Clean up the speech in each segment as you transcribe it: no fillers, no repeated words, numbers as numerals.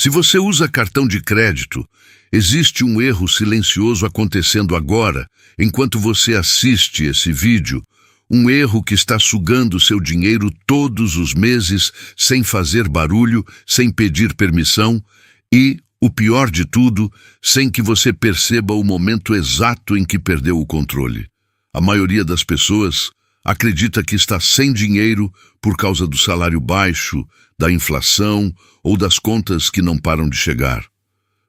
Se você usa cartão de crédito, existe um erro silencioso acontecendo agora, enquanto você assiste esse vídeo, um erro que está sugando seu dinheiro todos os meses, sem fazer barulho, sem pedir permissão e, o pior de tudo, sem que você perceba o momento exato em que perdeu o controle. A maioria das pessoas acredita que está sem dinheiro por causa do salário baixo, da inflação ou das contas que não param de chegar.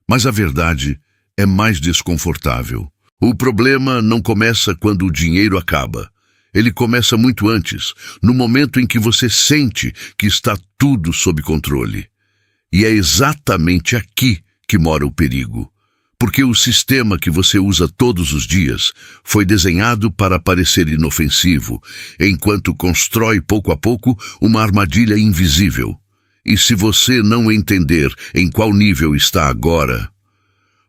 Mas a verdade é mais desconfortável. O problema não começa quando o dinheiro acaba. Ele começa muito antes, no momento em que você sente que está tudo sob controle. E é exatamente aqui que mora o perigo. Porque o sistema que você usa todos os dias foi desenhado para parecer inofensivo, enquanto constrói pouco a pouco uma armadilha invisível. E se você não entender em qual nível está agora,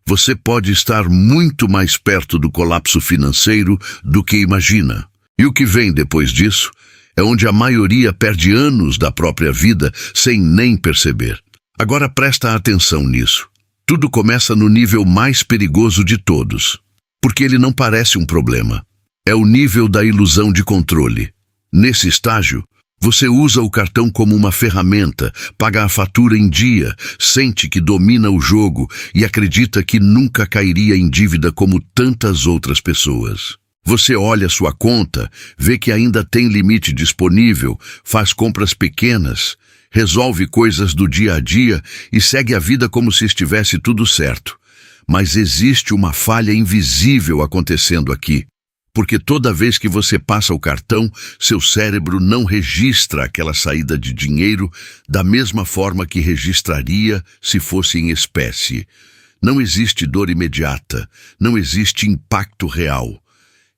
você pode estar muito mais perto do colapso financeiro do que imagina. E o que vem depois disso é onde a maioria perde anos da própria vida sem nem perceber. Agora presta atenção nisso. Tudo começa no nível mais perigoso de todos, porque ele não parece um problema. É o nível da ilusão de controle. Nesse estágio, você usa o cartão como uma ferramenta, paga a fatura em dia, sente que domina o jogo e acredita que nunca cairia em dívida como tantas outras pessoas. Você olha sua conta, vê que ainda tem limite disponível, faz compras pequenas, resolve coisas do dia a dia e segue a vida como se estivesse tudo certo. Mas existe uma falha invisível acontecendo aqui, porque toda vez que você passa o cartão, seu cérebro não registra aquela saída de dinheiro da mesma forma que registraria se fosse em espécie. Não existe dor imediata, não existe impacto real.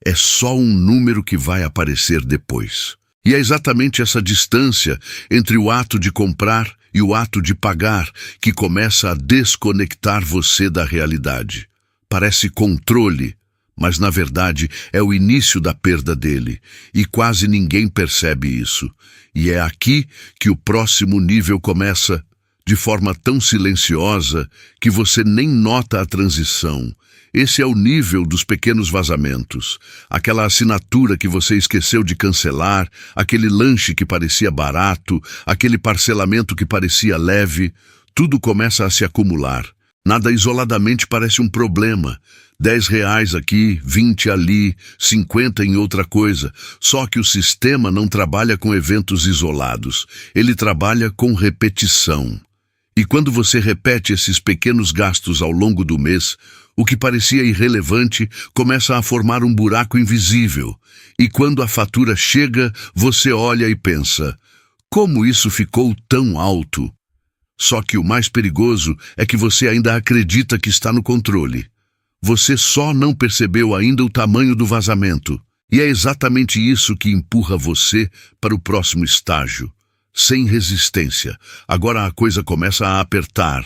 É só um número que vai aparecer depois. E é exatamente essa distância entre o ato de comprar e o ato de pagar que começa a desconectar você da realidade. Parece controle, mas na verdade é o início da perda dele, e quase ninguém percebe isso. E é aqui que o próximo nível começa, de forma tão silenciosa que você nem nota a transição. Esse é o nível dos pequenos vazamentos. Aquela assinatura que você esqueceu de cancelar, aquele lanche que parecia barato, aquele parcelamento que parecia leve, tudo começa a se acumular. Nada isoladamente parece um problema. R$10 aqui, 20 ali, 50 em outra coisa. Só que o sistema não trabalha com eventos isolados. Ele trabalha com repetição. E quando você repete esses pequenos gastos ao longo do mês, o que parecia irrelevante começa a formar um buraco invisível. E quando a fatura chega, você olha e pensa, como isso ficou tão alto? Só que o mais perigoso é que você ainda acredita que está no controle. Você só não percebeu ainda o tamanho do vazamento. E é exatamente isso que empurra você para o próximo estágio. Sem resistência. Agora a coisa começa a apertar,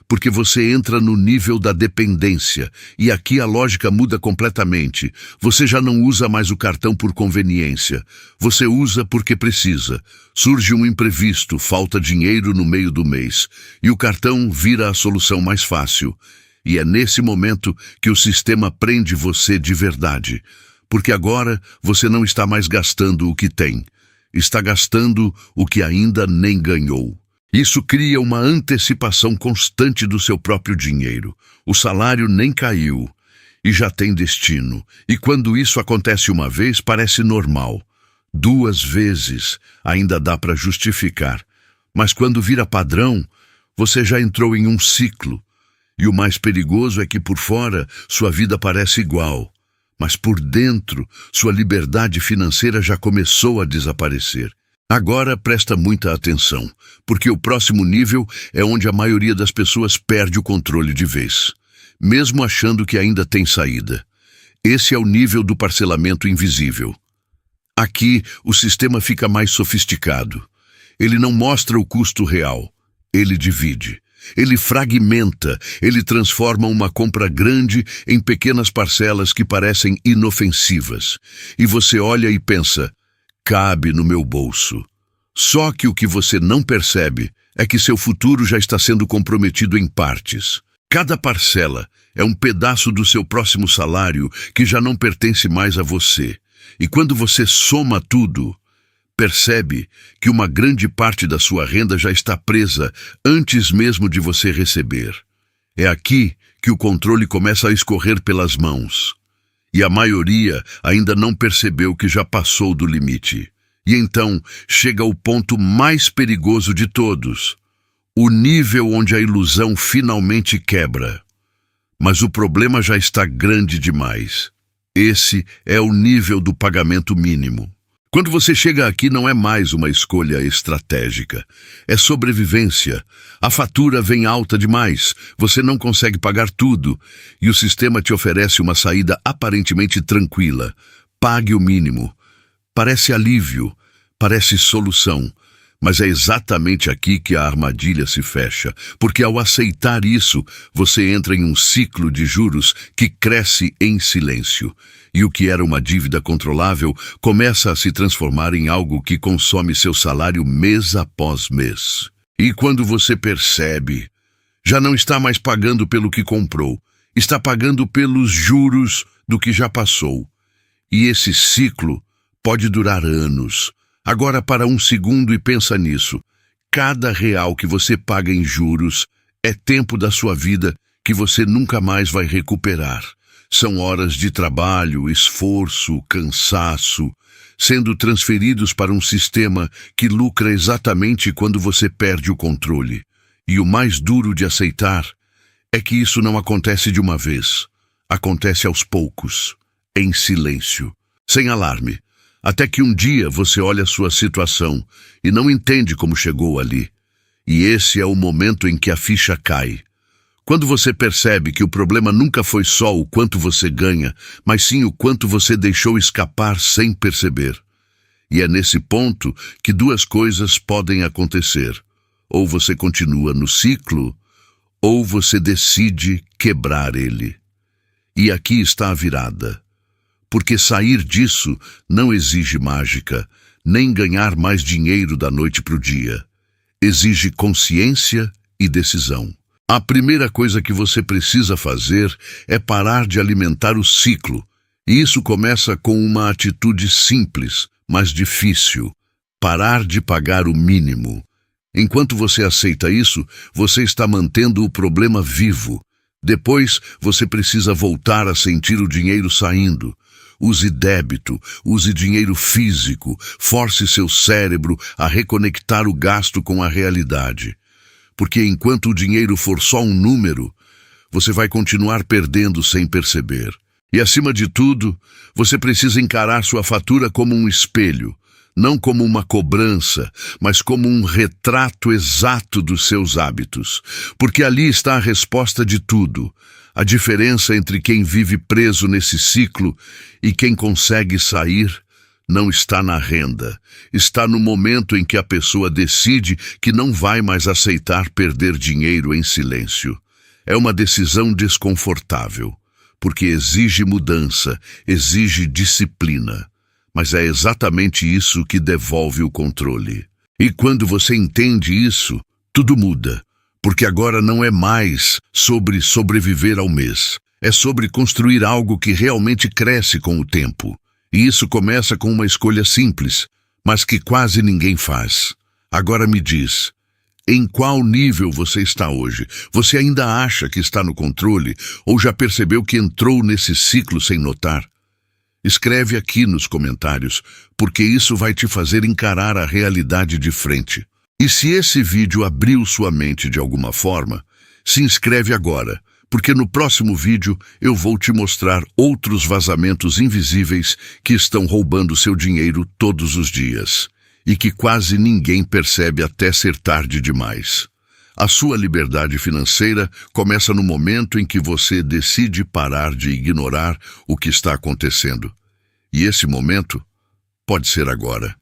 porque você entra no nível da dependência, e aqui a lógica muda completamente. Você já não usa mais o cartão por conveniência. Você usa porque precisa. Surge um imprevisto, falta dinheiro no meio do mês, e o cartão vira a solução mais fácil. E é nesse momento que o sistema prende você de verdade, porque agora você não está mais gastando o que tem. Está gastando o que ainda nem ganhou. Isso cria uma antecipação constante do seu próprio dinheiro. O salário nem caiu e já tem destino. E quando isso acontece uma vez, parece normal. 2 vezes ainda dá para justificar. Mas quando vira padrão, você já entrou em um ciclo. E o mais perigoso é que por fora sua vida parece igual. Mas por dentro, sua liberdade financeira já começou a desaparecer. Agora presta muita atenção, porque o próximo nível é onde a maioria das pessoas perde o controle de vez, mesmo achando que ainda tem saída. Esse é o nível do parcelamento invisível. Aqui, o sistema fica mais sofisticado. Ele não mostra o custo real, ele divide. Ele fragmenta, ele transforma uma compra grande em pequenas parcelas que parecem inofensivas. E você olha e pensa, cabe no meu bolso. Só que o que você não percebe é que seu futuro já está sendo comprometido em partes. Cada parcela é um pedaço do seu próximo salário que já não pertence mais a você. E quando você soma tudo, percebe que uma grande parte da sua renda já está presa antes mesmo de você receber. É aqui que o controle começa a escorrer pelas mãos. E a maioria ainda não percebeu que já passou do limite. E então chega o ponto mais perigoso de todos, o nível onde a ilusão finalmente quebra. Mas o problema já está grande demais. Esse é o nível do pagamento mínimo. Quando você chega aqui, não é mais uma escolha estratégica. É sobrevivência. A fatura vem alta demais, você não consegue pagar tudo, e o sistema te oferece uma saída aparentemente tranquila. Pague o mínimo. Parece alívio, parece solução. Mas é exatamente aqui que a armadilha se fecha, porque ao aceitar isso, você entra em um ciclo de juros que cresce em silêncio. E o que era uma dívida controlável começa a se transformar em algo que consome seu salário mês após mês. E quando você percebe, já não está mais pagando pelo que comprou, está pagando pelos juros do que já passou. E esse ciclo pode durar anos. Agora para um segundo e pensa nisso. Cada real que você paga em juros é tempo da sua vida que você nunca mais vai recuperar. São horas de trabalho, esforço, cansaço, sendo transferidos para um sistema que lucra exatamente quando você perde o controle. E o mais duro de aceitar é que isso não acontece de uma vez. Acontece aos poucos, em silêncio, sem alarme. Até que um dia você olha a sua situação e não entende como chegou ali. E esse é o momento em que a ficha cai. Quando você percebe que o problema nunca foi só o quanto você ganha, mas sim o quanto você deixou escapar sem perceber. E é nesse ponto que duas coisas podem acontecer. Ou você continua no ciclo, ou você decide quebrar ele. E aqui está a virada. Porque sair disso não exige mágica, nem ganhar mais dinheiro da noite para o dia. Exige consciência e decisão. A primeira coisa que você precisa fazer é parar de alimentar o ciclo. E isso começa com uma atitude simples, mas difícil. Parar de pagar o mínimo. Enquanto você aceita isso, você está mantendo o problema vivo. Depois, você precisa voltar a sentir o dinheiro saindo. Use débito, use dinheiro físico, force seu cérebro a reconectar o gasto com a realidade. Porque enquanto o dinheiro for só um número, você vai continuar perdendo sem perceber. E acima de tudo, você precisa encarar sua fatura como um espelho, não como uma cobrança, mas como um retrato exato dos seus hábitos. Porque ali está a resposta de tudo. A diferença entre quem vive preso nesse ciclo e quem consegue sair não está na renda. Está no momento em que a pessoa decide que não vai mais aceitar perder dinheiro em silêncio. É uma decisão desconfortável, porque exige mudança, exige disciplina. Mas é exatamente isso que devolve o controle. E quando você entende isso, tudo muda. Porque agora não é mais sobre sobreviver ao mês. É sobre construir algo que realmente cresce com o tempo. E isso começa com uma escolha simples, mas que quase ninguém faz. Agora me diz, em qual nível você está hoje? Você ainda acha que está no controle ou já percebeu que entrou nesse ciclo sem notar? Escreve aqui nos comentários, porque isso vai te fazer encarar a realidade de frente. E se esse vídeo abriu sua mente de alguma forma, se inscreve agora, porque no próximo vídeo eu vou te mostrar outros vazamentos invisíveis que estão roubando seu dinheiro todos os dias e que quase ninguém percebe até ser tarde demais. A sua liberdade financeira começa no momento em que você decide parar de ignorar o que está acontecendo. E esse momento pode ser agora.